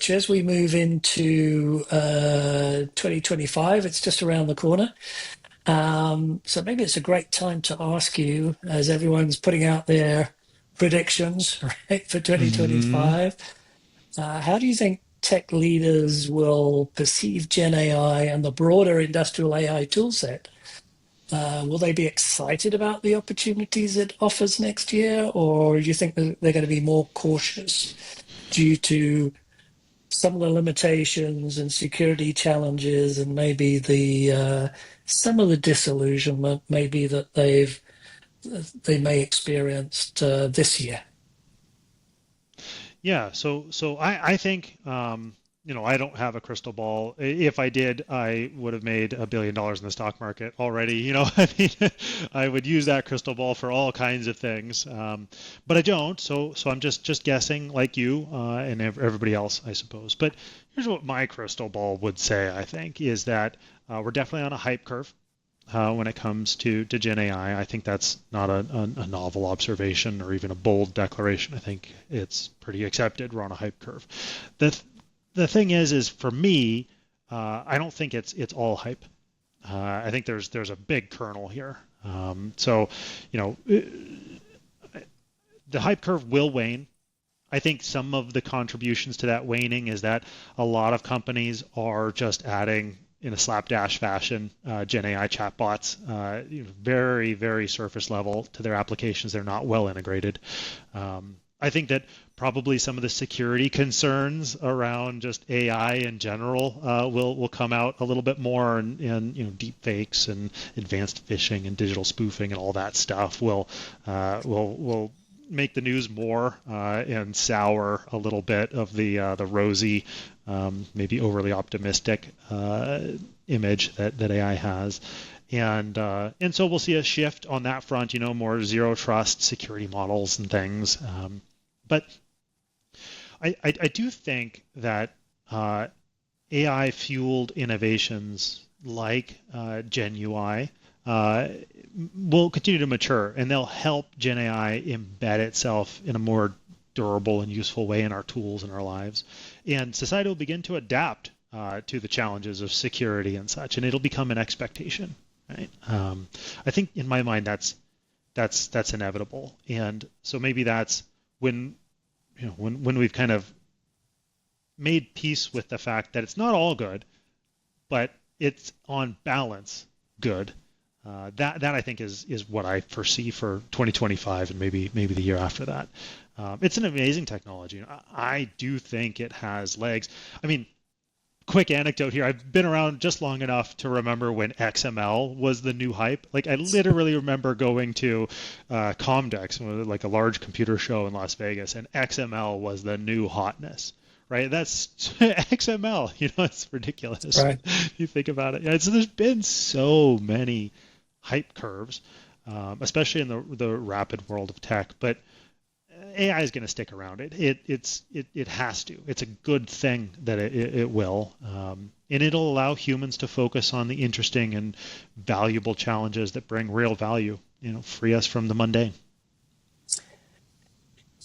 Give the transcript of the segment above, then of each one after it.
Rich, as we move into 2025, it's just around the corner. So maybe it's a great time to ask you, as everyone's putting out their predictions, right, for Hmm. 2025. How do you think tech leaders will perceive Gen AI and the broader industrial AI toolset? Will they be excited about the opportunities it offers next year, or do you think that they're going to be more cautious due to some of the limitations and security challenges, and maybe the some of the disillusionment maybe that they may experienced this year? Yeah, so I think I don't have a crystal ball. If I did, I would have made $1 billion in the stock market already. I mean, I would use that crystal ball for all kinds of things, but I don't. So I'm just guessing, like you and everybody else, I suppose. But here's what my crystal ball would say. I think is that we're definitely on a hype curve when it comes to Gen AI. I think that's not a novel observation or even a bold declaration. I think it's pretty accepted. We're on a hype curve. The the thing is for me, I don't think it's all hype. I think there's a big kernel here. So, you know, the hype curve will wane. I think some of the contributions to that waning is that a lot of companies are just adding in a slapdash fashion Gen AI chatbots, very, very surface level to their applications. They're not well integrated. I think that probably some of the security concerns around just AI in general will come out a little bit more, and deep fakes and advanced phishing and digital spoofing and all that stuff will make the news more and sour a little bit of the rosy, maybe overly optimistic image that AI has. And so we'll see a shift on that front, more zero trust security models and things. But I do think that AI fueled innovations like Gen UI will continue to mature, and they'll help Gen AI embed itself in a more durable and useful way in our tools and our lives. And society will begin to adapt to the challenges of security and such, and it'll become an expectation, right? I think in my mind that's inevitable, and so maybe that's when when we've kind of made peace with the fact that it's not all good, but it's on balance good. That I think is what I foresee for 2025 and maybe the year after that. It's an amazing technology. I do think it has legs. I mean, quick anecdote here. I've been around just long enough to remember when XML was the new hype. Like I literally remember going to Comdex, like a large computer show in Las Vegas, and XML was the new hotness. Right, that's XML. It's ridiculous. Right. You think about it. Yeah, so there's been so many hype curves, especially in the rapid world of tech. But AI is going to stick around. It has to. It's a good thing that it will, and it'll allow humans to focus on the interesting and valuable challenges that bring real value. Free us from the mundane.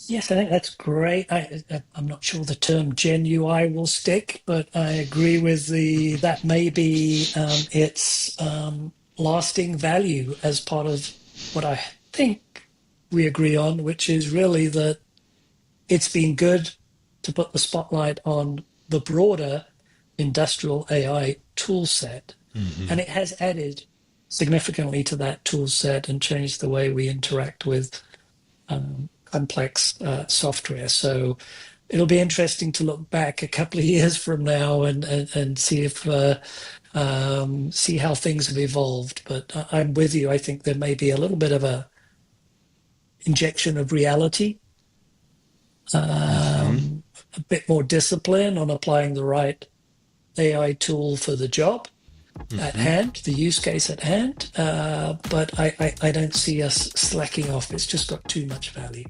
Yes, I think that's great. I'm not sure the term Gen UI will stick, but I agree with the that may be its lasting value as part of what I think we agree on, which is really that it's been good to put the spotlight on the broader industrial AI tool set, Hmm. and it has added significantly to that tool set and changed the way we interact with complex software. So it'll be interesting to look back a couple of years from now and see if see how things have evolved. But I'm with you. I think there may be a little bit of a injection of reality, Hmm. a bit more discipline on applying the right AI tool for the job at Hmm. hand, the use case at hand. But I don't see us slacking off. It's just got too much value.